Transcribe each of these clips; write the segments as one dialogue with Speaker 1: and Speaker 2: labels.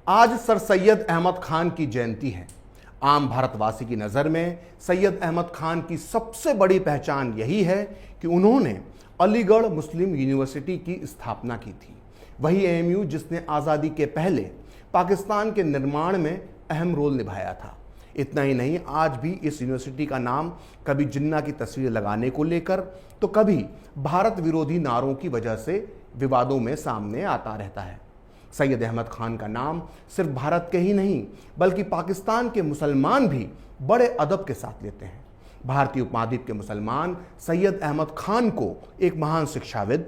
Speaker 1: आज सर सैयद अहमद खान की जयंती है। आम भारतवासी की नज़र में सैयद अहमद खान की सबसे बड़ी पहचान यही है कि उन्होंने अलीगढ़ मुस्लिम यूनिवर्सिटी की स्थापना की थी। वही एएमयू जिसने आज़ादी के पहले पाकिस्तान के निर्माण में अहम रोल निभाया था। इतना ही नहीं, आज भी इस यूनिवर्सिटी का नाम कभी जिन्ना की तस्वीर लगाने को लेकर तो कभी भारत विरोधी नारों की वजह से विवादों में सामने आता रहता है। सैयद अहमद खान का नाम सिर्फ भारत के ही नहीं बल्कि पाकिस्तान के मुसलमान भी बड़े अदब के साथ लेते हैं। भारतीय उपमहाद्वीप के मुसलमान सैयद अहमद खान को एक महान शिक्षाविद,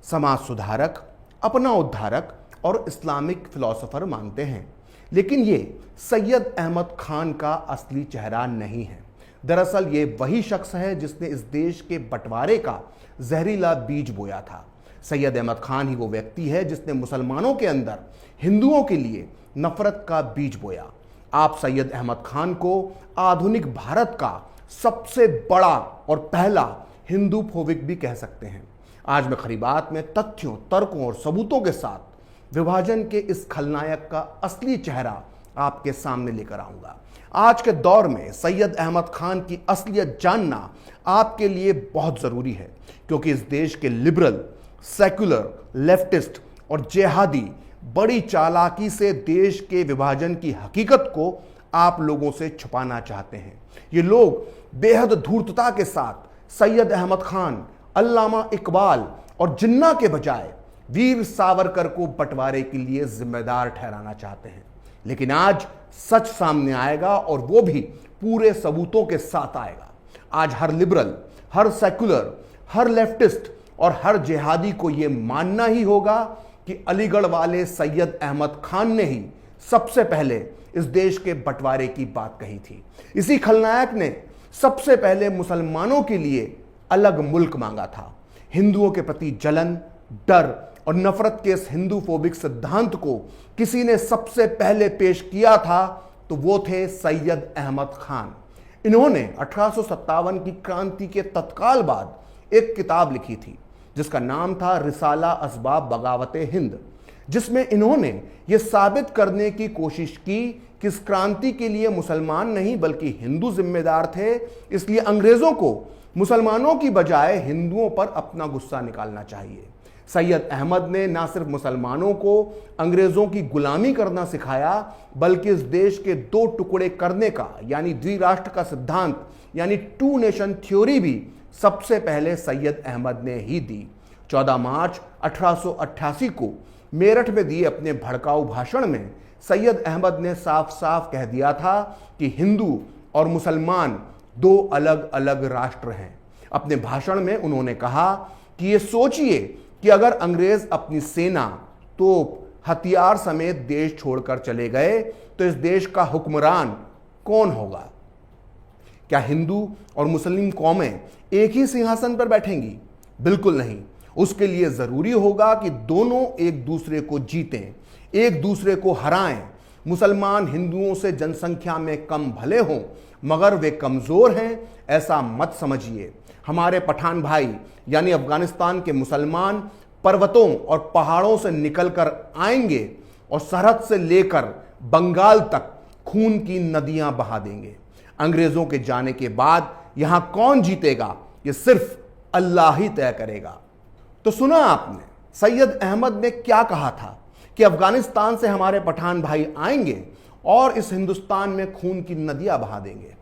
Speaker 1: समाज सुधारक, अपना उद्धारक और इस्लामिक फिलोसोफर मानते हैं। लेकिन ये सैयद अहमद खान का असली चेहरा नहीं है। दरअसल ये वही शख्स है जिसने इस देश के बंटवारे का जहरीला बीज बोया था। सैयद अहमद खान ही वो व्यक्ति है जिसने मुसलमानों के अंदर हिंदुओं के लिए नफरत का बीज बोया। आप सैयद अहमद खान को आधुनिक भारत का सबसे बड़ा और पहला हिंदू फोबिक भी कह सकते हैं। आज मैं खरी बात में तथ्यों, तर्कों और सबूतों के साथ विभाजन के इस खलनायक का असली चेहरा आपके सामने लेकर आऊंगा। आज के दौर में सैयद अहमद खान की असलियत जानना आपके लिए बहुत जरूरी है, क्योंकि इस देश के लिबरल, सेक्युलर, लेफ्टिस्ट और जिहादी बड़ी चालाकी से देश के विभाजन की हकीकत को आप लोगों से छुपाना चाहते हैं। ये लोग बेहद धूर्तता के साथ सैयद अहमद खान, अल्लामा इकबाल और जिन्ना के बजाय वीर सावरकर को बंटवारे के लिए जिम्मेदार ठहराना चाहते हैं। लेकिन आज सच सामने आएगा और वो भी पूरे सबूतों के साथ आएगा। आज हर लिबरल, हर सेक्युलर, हर लेफ्टिस्ट और हर जिहादी को यह मानना ही होगा कि अलीगढ़ वाले सैयद अहमद खान ने ही सबसे पहले इस देश के बंटवारे की बात कही थी। इसी खलनायक ने सबसे पहले मुसलमानों के लिए अलग मुल्क मांगा था। हिंदुओं के प्रति जलन, डर और नफरत के इस हिंदू फोबिक सिद्धांत को किसी ने सबसे पहले पेश किया था तो वो थे सैयद अहमद खान। इन्होंने 1857 की क्रांति के तत्काल बाद एक किताब लिखी थी जिसका नाम था रिसाला असबाब बगावते हिंद, जिसमें इन्होंने ये साबित करने की कोशिश की कि इस क्रांति के लिए मुसलमान नहीं बल्कि हिंदू जिम्मेदार थे। इसलिए अंग्रेजों को मुसलमानों की बजाय हिंदुओं पर अपना गुस्सा निकालना चाहिए। सैयद अहमद ने ना सिर्फ मुसलमानों को अंग्रेजों की गुलामी करना सिखाया बल्कि इस देश के दो टुकड़े करने का यानी द्विराष्ट्र का सिद्धांत यानी टू नेशन थ्योरी भी सबसे पहले सैयद अहमद ने ही दी। 14 मार्च 1888 को मेरठ में दिए अपने भड़काऊ भाषण में सैयद अहमद ने साफ साफ कह दिया था कि हिंदू और मुसलमान दो अलग अलग राष्ट्र हैं। अपने भाषण में उन्होंने कहा कि ये सोचिए कि अगर अंग्रेज अपनी सेना, तोप, हथियार समेत देश छोड़कर चले गए तो इस देश का हुक्मरान कौन होगा? क्या हिंदू और मुस्लिम कौमें एक ही सिंहासन पर बैठेंगी? बिल्कुल नहीं। उसके लिए जरूरी होगा कि दोनों एक दूसरे को जीतें, एक दूसरे को हराएं। मुसलमान हिंदुओं से जनसंख्या में कम भले हों मगर वे कमजोर हैं, ऐसा मत समझिए। हमारे पठान भाई यानी अफगानिस्तान के मुसलमान पर्वतों और पहाड़ों से निकलकर आएंगे और सरहद से लेकर बंगाल तक खून की नदियां बहा देंगे। अंग्रेजों के जाने के बाद यहां कौन जीतेगा ये सिर्फ अल्लाह ही तय करेगा। तो सुना आपने सैयद अहमद ने क्या कहा था कि अफगानिस्तान से हमारे पठान भाई आएंगे और इस हिंदुस्तान में खून की नदियां बहा देंगे।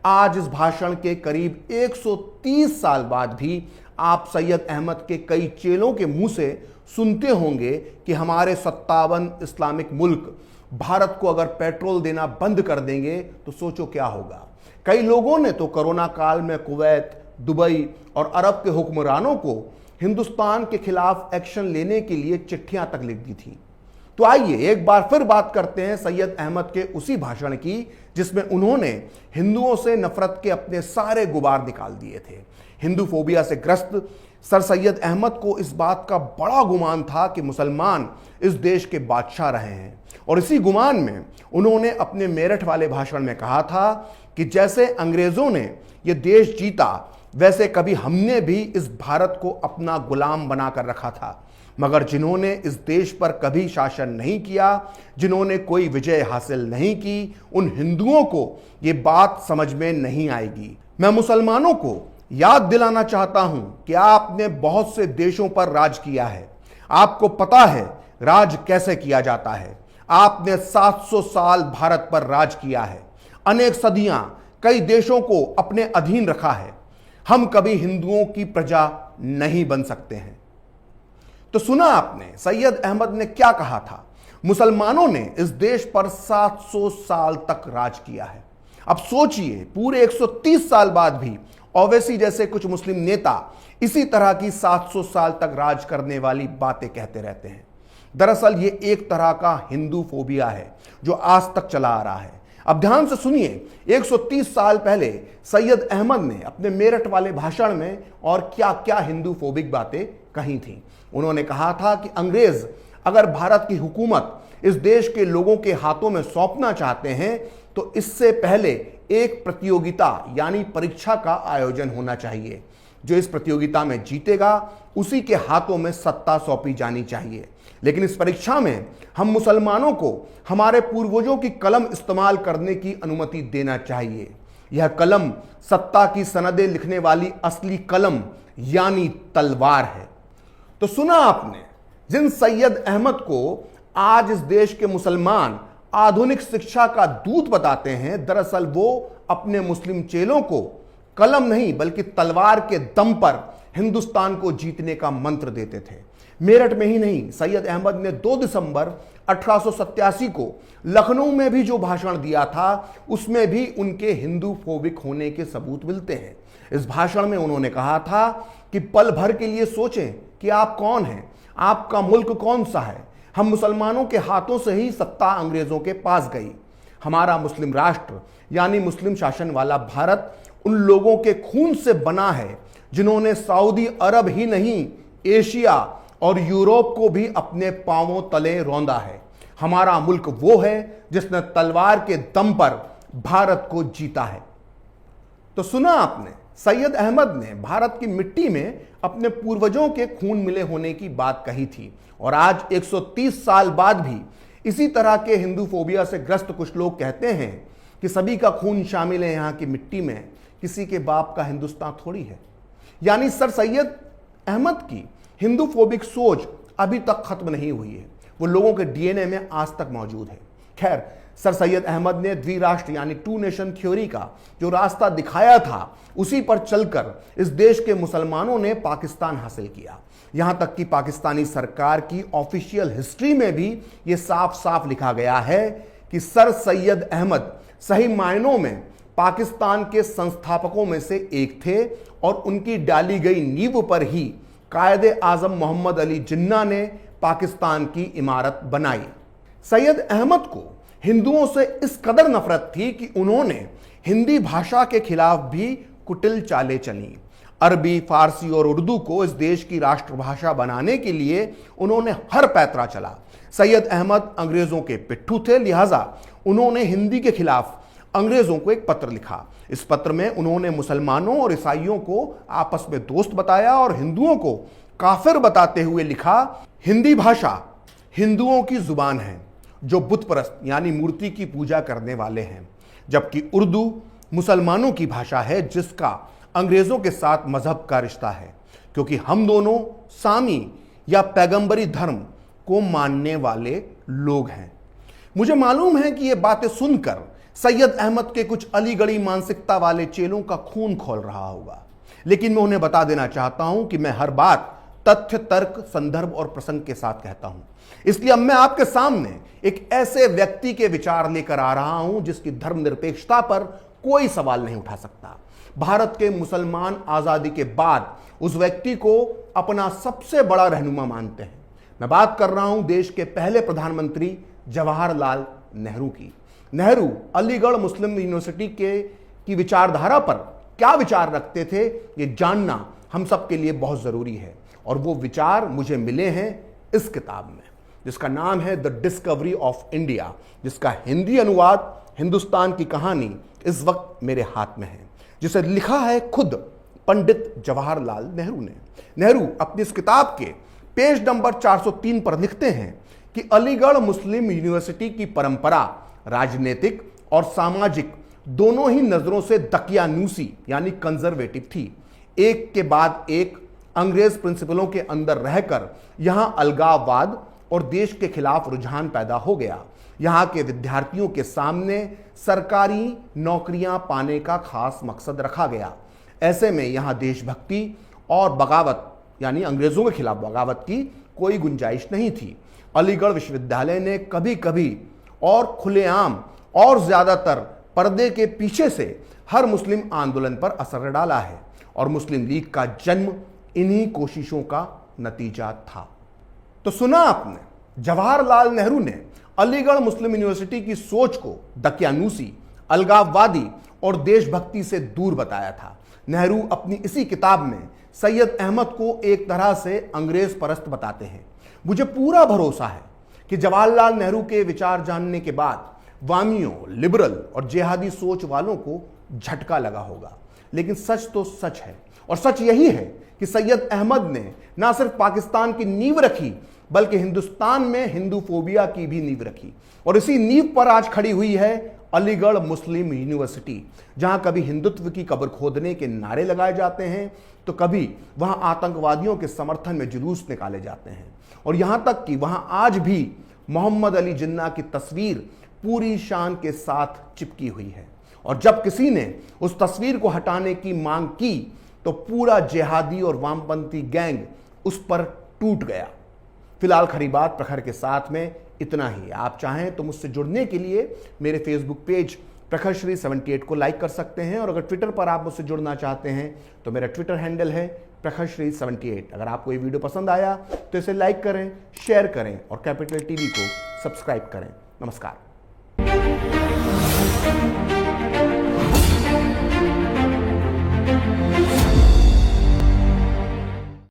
Speaker 1: आज इस भाषण के करीब 130 साल बाद भी आप सैयद अहमद के कई चेलों के मुंह से सुनते होंगे कि हमारे 57 इस्लामिक मुल्क भारत को अगर पेट्रोल देना बंद कर देंगे तो सोचो क्या होगा। कई लोगों ने तो कोरोना काल में कुवैत, दुबई और अरब के हुक्मरानों को हिंदुस्तान के खिलाफ एक्शन लेने के लिए चिट्ठियां तक लिख दी थी। तो आइए एक बार फिर बात करते हैं सैयद अहमद के उसी भाषण की जिसमें उन्होंने हिंदुओं से नफरत के अपने सारे गुबार निकाल दिए थे। हिंदू फोबिया से ग्रस्त सर सैयद अहमद को इस बात का बड़ा गुमान था कि मुसलमान इस देश के बादशाह रहे हैं और इसी गुमान में उन्होंने अपने मेरठ वाले भाषण में कहा था कि जैसे अंग्रेजों ने यह देश जीता वैसे कभी हमने भी इस भारत को अपना गुलाम बनाकर रखा था। मगर जिन्होंने इस देश पर कभी शासन नहीं किया, जिन्होंने कोई विजय हासिल नहीं की, उन हिंदुओं को ये बात समझ में नहीं आएगी। मैं मुसलमानों को याद दिलाना चाहता हूं कि आपने बहुत से देशों पर राज किया है, आपको पता है राज कैसे किया जाता है। आपने 700 साल भारत पर राज किया है, अनेक सदियां कई देशों को अपने अधीन रखा है। हम कभी हिंदुओं की प्रजा नहीं बन सकते हैं। तो सुना आपने सैयद अहमद ने क्या कहा था। मुसलमानों ने इस देश पर 700 साल तक राज किया है। अब सोचिए, पूरे 130 साल बाद भी ओवैसी जैसे कुछ मुस्लिम नेता इसी तरह की 700 साल तक राज करने वाली बातें कहते रहते हैं। दरअसल ये एक तरह का हिंदू फोबिया है जो आज तक चला आ रहा है। अब ध्यान से सुनिए, 130 साल पहले सैयद अहमद ने अपने मेरठ वाले भाषण में और क्या क्या हिंदू फोबिक बातें कही थी। उन्होंने कहा था कि अंग्रेज अगर भारत की हुकूमत इस देश के लोगों के हाथों में सौंपना चाहते हैं तो इससे पहले एक प्रतियोगिता यानी परीक्षा का आयोजन होना चाहिए। जो इस प्रतियोगिता में जीतेगा उसी के हाथों में सत्ता सौंपी जानी चाहिए। लेकिन इस परीक्षा में हम मुसलमानों को हमारे पूर्वजों की कलम इस्तेमाल करने की अनुमति देना चाहिए। यह कलम सत्ता की सनदें लिखने वाली असली कलम यानी तलवार है। तो सुना आपने, जिन सैयद अहमद को आज इस देश के मुसलमान आधुनिक शिक्षा का दूत बताते हैं, दरअसल वो अपने मुस्लिम चेलों को कलम नहीं बल्कि तलवार के दम पर हिंदुस्तान को जीतने का मंत्र देते थे। मेरठ में ही नहीं, सैयद अहमद ने 2 दिसंबर 1887 को लखनऊ में भी जो भाषण दिया था उसमें भी उनके हिंदू फोबिक होने के सबूत मिलते हैं। इस भाषण में उन्होंने कहा था कि पल भर के लिए सोचें कि आप कौन हैं, आपका मुल्क कौन सा है। हम मुसलमानों के हाथों से ही सत्ता अंग्रेजों के पास गई। हमारा मुस्लिम राष्ट्र यानी मुस्लिम शासन वाला भारत उन लोगों के खून से बना है जिन्होंने सऊदी अरब ही नहीं, एशिया और यूरोप को भी अपने पांवों तले रौंदा है। हमारा मुल्क वो है जिसने तलवार के दम पर भारत को जीता है। तो सुना आपने, सैयद अहमद ने भारत की मिट्टी में अपने पूर्वजों के खून मिले होने की बात कही थी। और आज 130 साल बाद भी इसी तरह के हिंदू फोबिया से ग्रस्त कुछ लोग कहते हैं कि सभी का खून शामिल है यहाँ की मिट्टी में, किसी के बाप का हिंदुस्तान थोड़ी है। यानी सर सैयद अहमद की हिंदू फोबिक सोच अभी तक खत्म नहीं हुई है, वो लोगों के डीएनए में आज तक मौजूद है। खैर, सर सैयद अहमद ने द्विराष्ट्र यानी 2 नेशन थ्योरी का जो रास्ता दिखाया था उसी पर चलकर इस देश के मुसलमानों ने पाकिस्तान हासिल किया। यहां तक कि पाकिस्तानी सरकार की ऑफिशियल हिस्ट्री में भी यह साफ साफ लिखा गया है कि सर सैयद अहमद सही मायनों में पाकिस्तान के संस्थापकों में से एक थे और उनकी डाली गई नींव पर ही कायदे आजम मोहम्मद अली जिन्ना ने पाकिस्तान की इमारत बनाई। सैयद अहमद को हिंदुओं से इस कदर नफरत थी कि उन्होंने हिंदी भाषा के खिलाफ भी कुटिल चालें चली। अरबी, फारसी और उर्दू को इस देश की राष्ट्रभाषा बनाने के लिए उन्होंने हर पैतरा चला। सैयद अहमद अंग्रेजों के पिट्ठू थे, लिहाजा उन्होंने हिंदी के खिलाफ अंग्रेजों को एक पत्र लिखा। इस पत्र में उन्होंने मुसलमानों और ईसाइयों को आपस में दोस्त बताया और हिंदुओं को काफिर बताते हुए लिखा, हिंदी भाषा हिंदुओं की जुबान है जो बुत परस्त यानी मूर्ति की पूजा करने वाले हैं, जबकि उर्दू मुसलमानों की भाषा है जिसका अंग्रेजों के साथ मजहब का रिश्ता है, क्योंकि हम दोनों सामी या पैगंबरी धर्म को मानने वाले लोग हैं। मुझे मालूम है कि ये बातें सुनकर सैयद अहमद के कुछ अलीगढ़ी मानसिकता वाले चेलों का खून खौल रहा होगा, लेकिन मैं उन्हें बता देना चाहता हूं कि मैं हर बात तथ्य, तर्क, संदर्भ और प्रसंग के साथ कहता हूं। इसलिए अब मैं आपके सामने एक ऐसे व्यक्ति के विचार लेकर आ रहा हूं जिसकी धर्मनिरपेक्षता पर कोई सवाल नहीं उठा सकता। भारत के मुसलमान आजादी के बाद उस व्यक्ति को अपना सबसे बड़ा रहनुमा मानते हैं। मैं बात कर रहा हूं देश के पहले प्रधानमंत्री जवाहरलाल नेहरू की। नेहरू अलीगढ़ मुस्लिम यूनिवर्सिटी की विचारधारा पर क्या विचार रखते थे, ये जानना हम सब के लिए बहुत जरूरी है। और वो विचार मुझे मिले हैं इस किताब में, जिसका नाम है द डिस्कवरी ऑफ इंडिया, जिसका हिंदी अनुवाद हिंदुस्तान की कहानी इस वक्त मेरे हाथ में है, जिसे लिखा है खुद पंडित जवाहरलाल नेहरू ने। नेहरू अपनी इस किताब के पेज नंबर 403 पर लिखते हैं कि अलीगढ़ मुस्लिम यूनिवर्सिटी की परंपरा राजनीतिक और सामाजिक दोनों ही नजरों से दकियानूसी यानी कंजर्वेटिव थी। एक के बाद एक अंग्रेज प्रिंसिपलों के अंदर रहकर यहां अलगाववाद और देश के खिलाफ रुझान पैदा हो गया। यहां के विद्यार्थियों के सामने सरकारी नौकरियां पाने का खास मकसद रखा गया। ऐसे में यहां देशभक्ति और बगावत यानी अंग्रेजों के खिलाफ बगावत की कोई गुंजाइश नहीं थी। अलीगढ़ विश्वविद्यालय ने कभी कभी और खुलेआम और ज्यादातर पर्दे के पीछे से हर मुस्लिम आंदोलन पर असर डाला है और मुस्लिम लीग का जन्म इन्हीं कोशिशों का नतीजा था। तो सुना आपने, जवाहरलाल नेहरू ने अलीगढ़ मुस्लिम यूनिवर्सिटी की सोच को दकियानूसी, अलगाववादी और देशभक्ति से दूर बताया था। नेहरू अपनी इसी किताब में सैयद अहमद को एक तरह से अंग्रेज परस्त बताते हैं। मुझे पूरा भरोसा है कि जवाहरलाल नेहरू के विचार जानने के बाद वामियों, लिबरल और जिहादी सोच वालों को झटका लगा होगा। लेकिन सच तो सच है और सच यही है कि सैयद अहमद ने ना सिर्फ पाकिस्तान की नींव रखी बल्कि हिंदुस्तान में हिंदू फोबिया की भी नींव रखी। और इसी नींव पर आज खड़ी हुई है अलीगढ़ मुस्लिम यूनिवर्सिटी, जहां कभी हिंदुत्व की कब्र खोदने के नारे लगाए जाते हैं तो कभी वहां आतंकवादियों के समर्थन में जुलूस निकाले जाते हैं। और यहां तक कि वहां आज भी मोहम्मद अली जिन्ना की तस्वीर पूरी शान के साथ चिपकी हुई है। और जब किसी ने उस तस्वीर को हटाने की मांग की तो पूरा जिहादी और वामपंथी गैंग उस पर टूट गया। फिलहाल खरी बात प्रखर के साथ में इतना ही। आप चाहें तो मुझसे जुड़ने के लिए मेरे फेसबुक पेज प्रखरश्री 78 को लाइक कर सकते हैं और अगर ट्विटर पर आप मुझसे जुड़ना चाहते हैं तो मेरा ट्विटर हैंडल है प्रखरश्री 78। अगर आपको ये वीडियो पसंद आया तो इसे लाइक करें, शेयर करें और कैपिटल टीवी को सब्सक्राइब करें। नमस्कार।